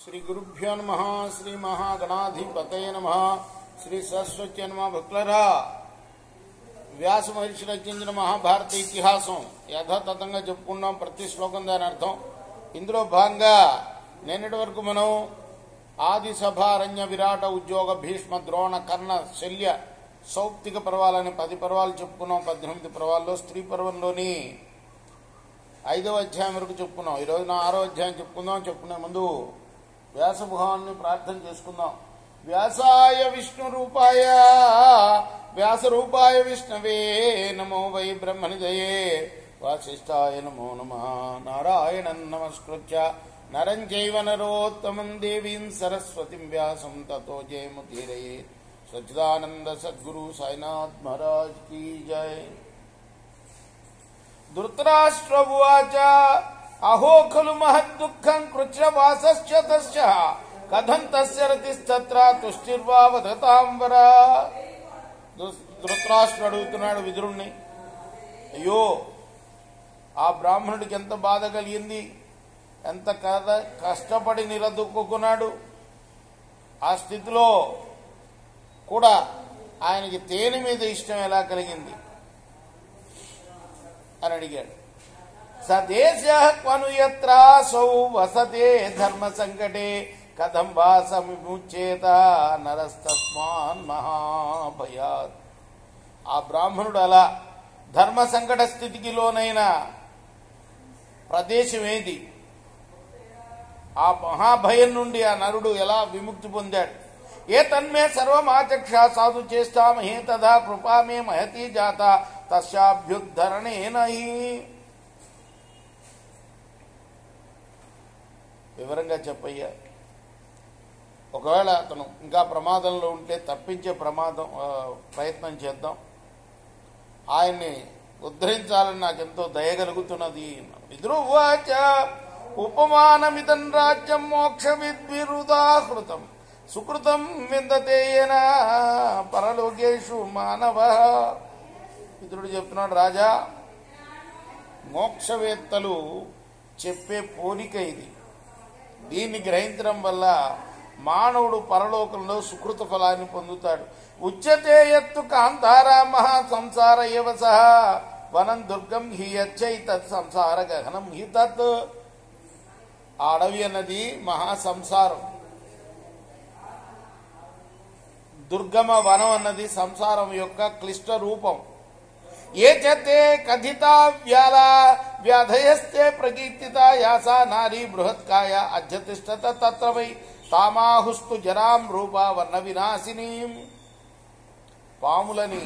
श्री गुरुभ्यो नमः श्री महागणाधिपतये नमः श्री सरस्वती नमः भक्तुलारा వ్యాస మహర్షి రచించిన మహాభారత ఇతిహాసం యథాతథంగా చెప్పుకున్నాం. ప్రతి శ్లోకం దాని అర్థం. ఇందులో భాగంగా నిన్నటి వరకు మనం ఆది సభ అరణ్య విరాట ఉద్యోగ భీష్మ ద్రోణ కర్ణ శల్య సౌప్తిక పర్వాలని 10 పర్వాలు చెప్పుకున్నాం. 18 పర్వాల్లో స్త్రీ పర్వంలోని 5వ అధ్యాయం వరకు చెప్పుకున్నాం. ఈరోజు 6వ అధ్యాయం చెప్పుకుందాం. చెప్పుకునే ముందు వ్యాస భగవాన్ని ప్రార్థన చేసుకుందాం. వ్యాసాయ విష్ణు రూపాయ వ్యాస రూపాయ విష్ణవే నమో వై బ్రహ్మనిదయే వాసిష్ఠాయ నమో నమః. నారాయణం నమస్కృత్య నరం చైవ నరోత్తమం దేవీం సరస్వతిం వ్యాసం తతో జయముదీరయే. సచ్చిదానంద సద్గురు సాయినాథ్ మహారాజ్ కీ జై. ధృతరాష్ట్ర ఉవాచ అహో ఖలు మహద్దుఃఖం కృచ్ఛ్రవాసశ్చ తస్య కథం తస్య రతిస్తత్ర తుష్టిర్వా వదతాంబర. ధృతరాష్ట్రుడు అడుగుతున్నాడు విదురుణ్ణి, అయ్యో ఆ బ్రాహ్మణుడికి ఎంత బాధ కలిగింది, ఎంత కష్టపడి నిలదొక్కున్నాడు, ఆ స్థితిలో కూడా ఆయనకి తేనె మీద ఇష్టం ఎలా కలిగింది అని అడిగాడు. సదేశ క్వను యత్రాసౌ వసతే ధర్మ సంకటే కథం వాసమిముచ్యేత నరస్తస్మాన్ మహాభయాత్. ఆ బ్రాహ్మణుడు అలా ధర్మ సంకట స్థితికి లోనైన ప్రదేశం ఏది, ఆ మహాభయం నుండి ఆ నరుడు ఎలా విముక్తి పొందాడు. ఏ తన్మే సర్వమాచక్ష సాధు చేస్తామహే తథా కృపా మే మహతి జాత తస్యాభ్యుద్ధరణేన. వివరంగా చెప్పయ్యా. ఒకవేళ అతను ఇంకా ప్రమాదంలో ఉంటే తప్పించే ప్రయత్నం చేద్దాం, ఆయన్ని ఉద్ధరించాలని నాకెంతో దయగలుగుతున్నది. విద్రువాచ ఉపమానమిదం రాజ్యం మోక్ష విద్విరుదాహృతం సుకృతం విందతేయన పరలోకేషు మానవ. విదురుడు చెప్తున్నాడు, రాజా మోక్షవేత్తలు చెప్పే పోలిక ఇది. దీన్ని గ్రహించడం వల్ల మానవుడు పరలోకంలో సుకృత ఫలాన్ని పొందుతాడు. ఉచ్యతే యత్తు కాంతారా మహా సంసార ఏవ సహ వనం దుర్గం హి యచ్చై తత్ సంసార గహనం హి తత్. ఆ అడవి అన్నది మహా సంసారం, దుర్గమ వనం అన్నది సంసారం యొక్క క్లిష్ట రూపం. ఏ చతే కథిత వ్యాధయస్తే ప్రకీర్తిత యాసా నారీ బృహత్కాయ అధ్యతిష్టత తత్ర వై తామాహుస్తు జరాం రూప వర్ణ వినాశిని. పాములని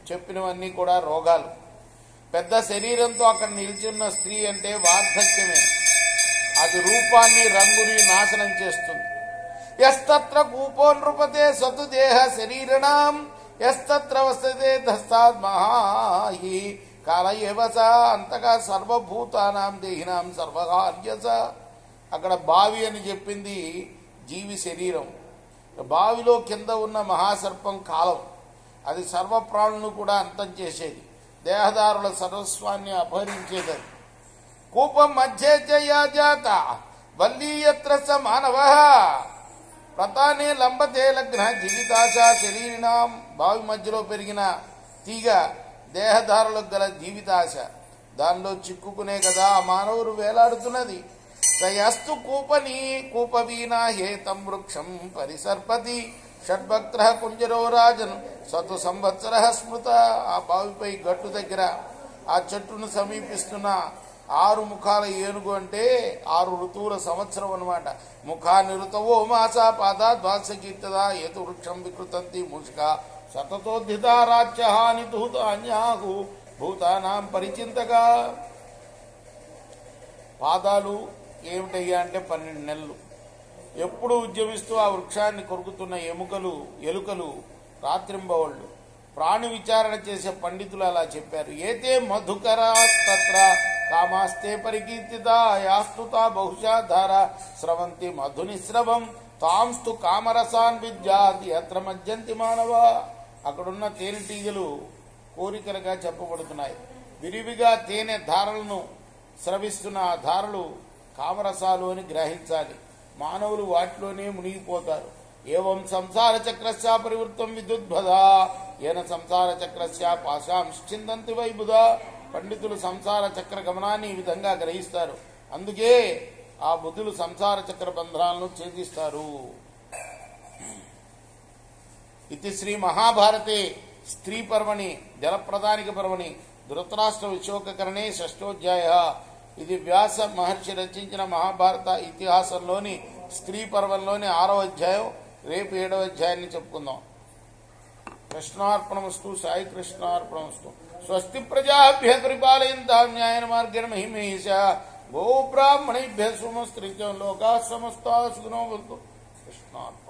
చెప్పినవన్నీ కూడా రోగాలు. పెద్ద శరీరంతో అక్కడ నిలిచిన్న స్త్రీ అంటే వార్ధక్యమే. అది రూపాన్ని రంగుని నాశనం చేస్తుంది. యస్తత్ర కూపో నృపతే సతు దేహ శరీరణం యస్తత్ర వసతే దస్తాద్ మహాహి కాల ఏవస. అంతగా సర్వభూతానాం దేహినాం సర్వకార్యస. అక్కడ బావి అని చెప్పింది జీవి శరీరం. బావిలో కింద ఉన్న మహాసర్పం కాలం, అది సర్వప్రాణులను కూడా అంతం చేసేది, దేహదారుల సర్వస్వాన్ని అపహరించేది. కూపం మధ్యే జాత వల్లీయత్ర స మానవ ప్రతానే లంబతే లగ్న జీవితాశ శరీరినాం. బావి మధ్యలో పెరిగిన తీగ దేహదారులకు గల జీవితాశ, దానిలో చిక్కుకునే కదా ఆ మానవుడు వేలాడుతున్నది. సయస్తు కూపవీనా హేతం వృక్షం పరిసర్పతి షడ్భక్త్ర కుంజరో రాజన్ సతు సంవత్సర స్మృత. ఆ బావిపై గట్టు దగ్గర ఆ చెట్టును సమీపిస్తున్న 6 ముఖాల ఏనుగు అంటే 6 ఋతువుల సంవత్సరం అన్నమాట. ముఖాన్ని ఋతవో మాస పాదా ద్వాసకీర్తదా ఏతు వృక్షం వికృతంతి మూషిక సతతోద్ధిత రాజ్యహాని ధూతాన్యాహు భూతానాం పరిచింతగా. పాదాలు ఏమిటయ్యా అంటే 12 నెలలు. ఎప్పుడు ఉద్యమిస్తూ ఆ వృక్షాన్ని కొరుకుతున్న ఎలుకలు రాత్రింబవళ్ళు. ప్రాణి విచారణ చేసే పండితులు అలా చెప్పారు. ఏతే మధుకరాస్తత్ర కామాస్తే పరికీర్తిత యాస్తుతా బహుశా ధార స్రవంతి మధునిస్రవం తాంస్తు కామరసాన్ విద్యాది అత్ర మధ్యంతి మానవ. అక్కడున్న తేనెటీగలు కోరికలుగా చెప్పబడుతున్నాయి. విరివిగా తేనె ధారలను స్రవిస్తున్న ఆ ధారలు కామరసాలు అని గ్రహించాలి. మానవులు వాటిలోనే మునిగిపోతారు. ఏవం సంసార చక్రస్య పరివృత్తం విద్యుద్భద ఏన సంసార చక్రస్య పాశాంశ్చిందంతి వైబుధ. పండితులు సంసార చక్ర గమనాన్ని ఈ విధంగా గ్రహిస్తారు. అందుకే ఆ బుద్ధులు సంసార చక్ర బంధనాలను ఛేదిస్తారు. ఇది శ్రీ మహాభారతే స్త్రీ పర్వణి జలప్రదానిక పర్వణి ధృతరాష్ట్ర విశోకకరణే షష్ఠోధ్యాయ. ఇది వ్యాస మహర్షి రచించిన మహాభారత ఇతిహాసంలోని స్త్రీ పర్వంలోని 6వ అధ్యాయం. రేపు 7వ అధ్యాయాన్ని చెప్పుకుందాం. కృష్ణార్పణమస్తు. సాయి కృష్ణార్పణమస్తు. స్వస్తి ప్రజాభ్య పరిపాలయంతాం న్యాయేన మార్గేణ మహిమహేష. గోబ్రాహ్మణేభ్యः శుభమస్తు. లోకాः సమస్తాः సుఖినో భవంతు. కృష్ణార్పణమస్తు.